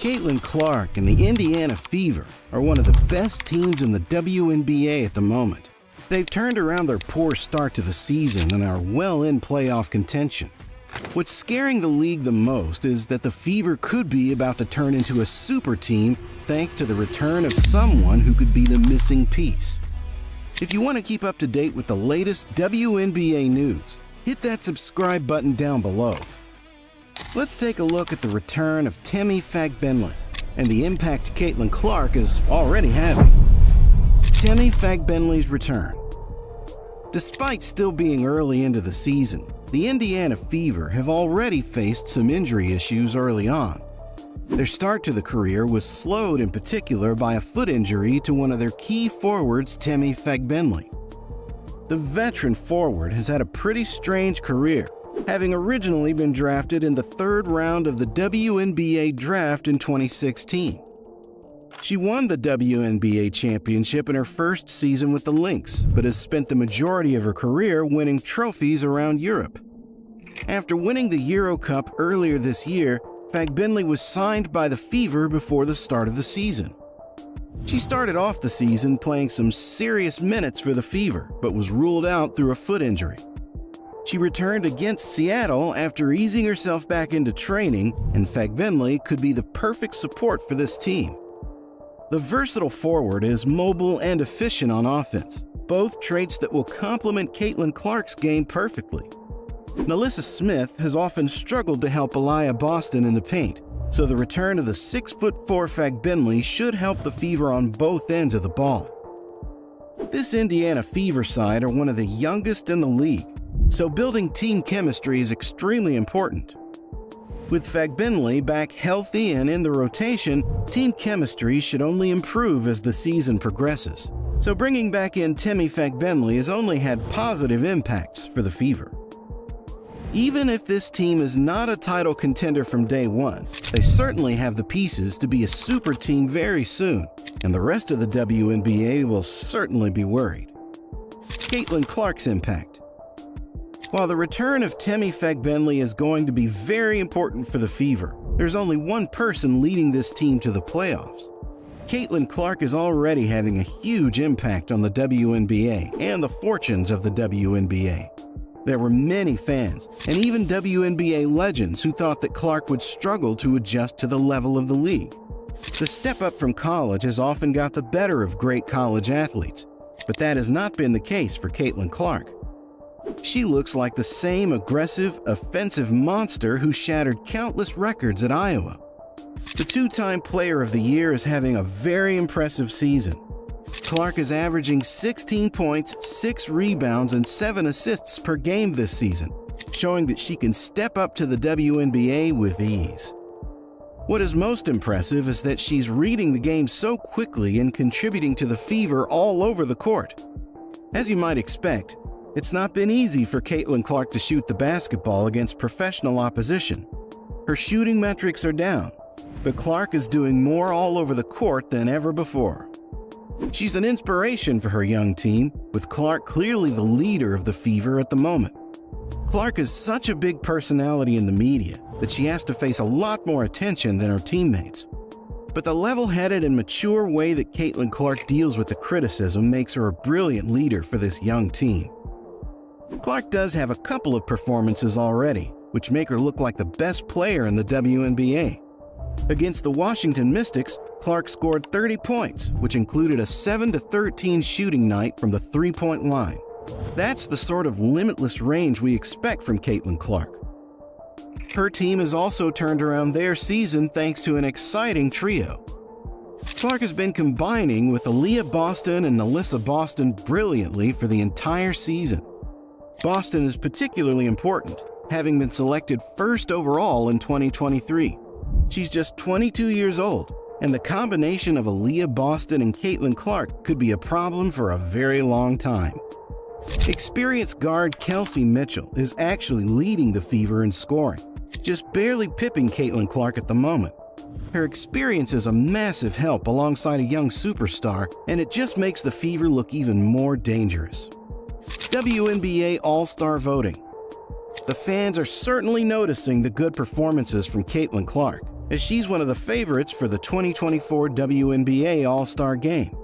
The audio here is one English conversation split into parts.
Caitlin Clark and the Indiana Fever are one of the best teams in the WNBA at the moment. They've turned around their poor start to the season and are well in playoff contention. What's scaring the league the most is that the Fever could be about to turn into a super team thanks to the return of someone who could be the missing piece. If you want to keep up to date with the latest WNBA news, hit that subscribe button down below. Let's take a look at the return of Tammy Fagbenle and the impact Caitlin Clark is already having. Tammy Fagbenle's return. Despite still being early into the season, the Indiana Fever have already faced some injury issues early on. Their start to the career was slowed in particular by a foot injury to one of their key forwards, Tammy Fagbenle. The veteran forward has had a pretty strange career, having originally been drafted in the third round of the WNBA draft in 2016. She won the WNBA championship in her first season with the Lynx, but has spent the majority of her career winning trophies around Europe. After winning the Euro Cup earlier this year, Fagbenle was signed by the Fever before the start of the season. She started off the season playing some serious minutes for the Fever, but was ruled out through a foot injury. She returned against Seattle after easing herself back into training, and Fagbenle could be the perfect support for this team. The versatile forward is mobile and efficient on offense, both traits that will complement Caitlin Clark's game perfectly. Melissa Smith has often struggled to help Aliyah Boston in the paint, so the return of the 6'4" Fagbenle should help the Fever on both ends of the ball. This Indiana Fever side are one of the youngest in the league, so building team chemistry is extremely important. With Fagbenle back healthy and in the rotation, team chemistry should only improve as the season progresses. So bringing back in Tammy Fagbenle has only had positive impacts for the Fever. Even if this team is not a title contender from day one, they certainly have the pieces to be a super team very soon, and the rest of the WNBA will certainly be worried. Caitlin Clark's impact. While the return of Tammy Fagbenle is going to be very important for the Fever, there's only one person leading this team to the playoffs. Caitlin Clark is already having a huge impact on the WNBA and the fortunes of the WNBA. There were many fans, and even WNBA legends who thought that Clark would struggle to adjust to the level of the league. The step up from college has often got the better of great college athletes, but that has not been the case for Caitlin Clark. She looks like the same aggressive, offensive monster who shattered countless records at Iowa. The two-time Player of the Year is having a very impressive season. Clark is averaging 16 points, 6 rebounds, and 7 assists per game this season, showing that she can step up to the WNBA with ease. What is most impressive is that she's reading the game so quickly and contributing to the Fever all over the court. As you might expect, it's not been easy for Caitlin Clark to shoot the basketball against professional opposition. Her shooting metrics are down, but Clark is doing more all over the court than ever before. She's an inspiration for her young team, with Clark clearly the leader of the Fever at the moment. Clark is such a big personality in the media that she has to face a lot more attention than her teammates. But the level-headed and mature way that Caitlin Clark deals with the criticism makes her a brilliant leader for this young team. Clark does have a couple of performances already, which make her look like the best player in the WNBA. Against the Washington Mystics, Clark scored 30 points, which included a 7-13 shooting night from the three-point line. That's the sort of limitless range we expect from Caitlin Clark. Her team has also turned around their season thanks to an exciting trio. Clark has been combining with Aliyah Boston and Alyssa Boston brilliantly for the entire season. Boston is particularly important, having been selected first overall in 2023. She's just 22 years old, and the combination of Aliyah Boston and Caitlin Clark could be a problem for a very long time. Experienced guard Kelsey Mitchell is actually leading the Fever in scoring, just barely pipping Caitlin Clark at the moment. Her experience is a massive help alongside a young superstar, and it just makes the Fever look even more dangerous. WNBA All-Star voting. The fans are certainly noticing the good performances from Caitlin Clark. as she's one of the favorites for the 2024 WNBA All-Star Game.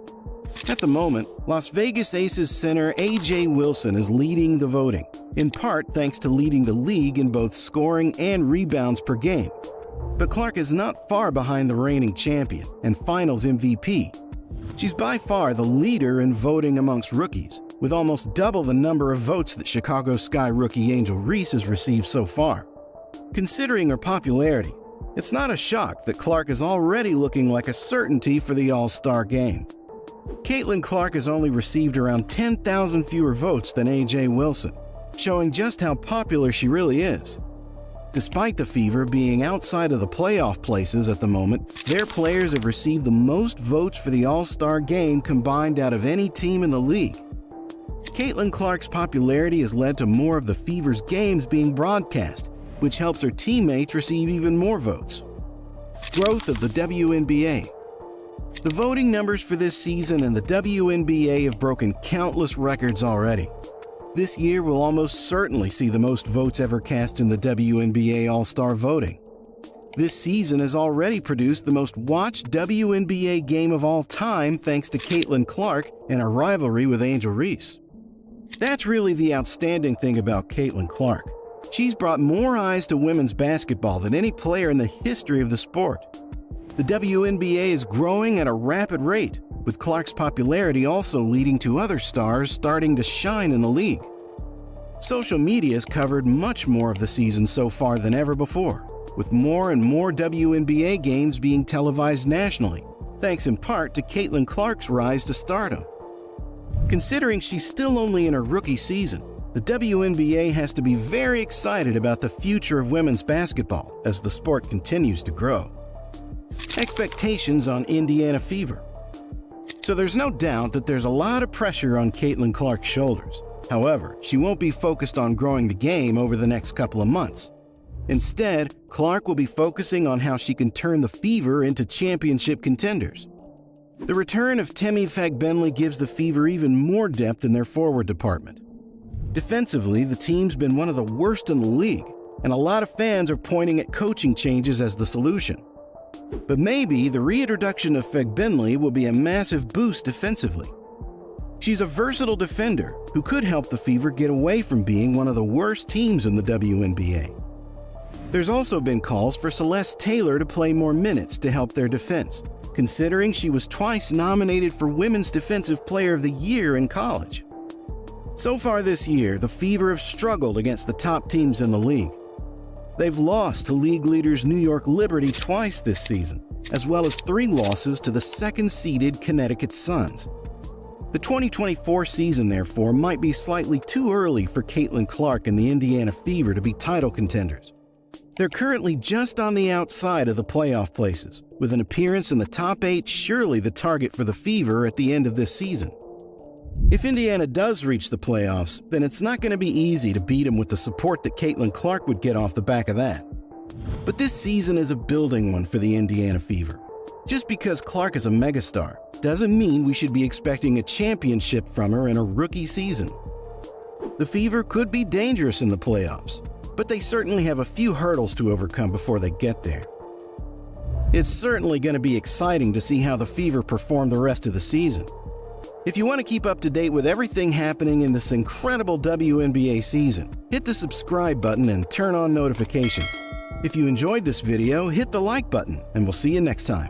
At the moment, Las Vegas Aces center A.J. Wilson is leading the voting, in part thanks to leading the league in both scoring and rebounds per game. But Clark is not far behind the reigning champion and Finals MVP. She's by far the leader in voting amongst rookies, with almost double the number of votes that Chicago Sky rookie Angel Reese has received so far. Considering her popularity, it's not a shock that Clark is already looking like a certainty for the All-Star Game. Caitlin Clark has only received around 10,000 fewer votes than A.J. Wilson, showing just how popular she really is. Despite the Fever being outside of the playoff places at the moment, their players have received the most votes for the All-Star Game combined out of any team in the league. Caitlin Clark's popularity has led to more of the Fever's games being broadcast, which helps her teammates receive even more votes. Growth of the WNBA. The voting numbers for this season in the WNBA have broken countless records already. This year will almost certainly see the most votes ever cast in the WNBA All-Star voting. This season has already produced the most watched WNBA game of all time thanks to Caitlin Clark and her rivalry with Angel Reese. That's really the outstanding thing about Caitlin Clark. She's brought more eyes to women's basketball than any player in the history of the sport. The WNBA is growing at a rapid rate, with Clark's popularity also leading to other stars starting to shine in the league. Social media has covered much more of the season so far than ever before, with more and more WNBA games being televised nationally, thanks in part to Caitlin Clark's rise to stardom. Considering she's still only in her rookie season, the WNBA has to be very excited about the future of women's basketball as the sport continues to grow. Expectations on Indiana Fever. So there's no doubt that there's a lot of pressure on Caitlin Clark's shoulders. However, she won't be focused on growing the game over the next couple of months. Instead, Clark will be focusing on how she can turn the Fever into championship contenders. The return of Temi Fagbenle gives the Fever even more depth in their forward department. Defensively, the team's been one of the worst in the league, and a lot of fans are pointing at coaching changes as the solution. But maybe the reintroduction of Fagbenle will be a massive boost defensively. She's a versatile defender who could help the Fever get away from being one of the worst teams in the WNBA. There's also been calls for Celeste Taylor to play more minutes to help their defense, considering she was twice nominated for Women's Defensive Player of the Year in college. So far this year, the Fever have struggled against the top teams in the league. They've lost to league leaders New York Liberty twice this season, as well as 3 losses to the second-seeded Connecticut Suns. The 2024 season, therefore, might be slightly too early for Caitlin Clark and the Indiana Fever to be title contenders. They're currently just on the outside of the playoff places, with an appearance in the top 8 surely the target for the Fever at the end of this season. If Indiana does reach the playoffs, then it's not going to be easy to beat them with the support that Caitlin Clark would get off the back of that. But this season is a building one for the Indiana Fever. Just because Clark is a megastar doesn't mean we should be expecting a championship from her in a rookie season. The Fever could be dangerous in the playoffs, but they certainly have a few hurdles to overcome before they get there. It's certainly going to be exciting to see how the Fever perform the rest of the season. If you want to keep up to date with everything happening in this incredible WNBA season, hit the subscribe button and turn on notifications. If you enjoyed this video, hit the like button, and we'll see you next time.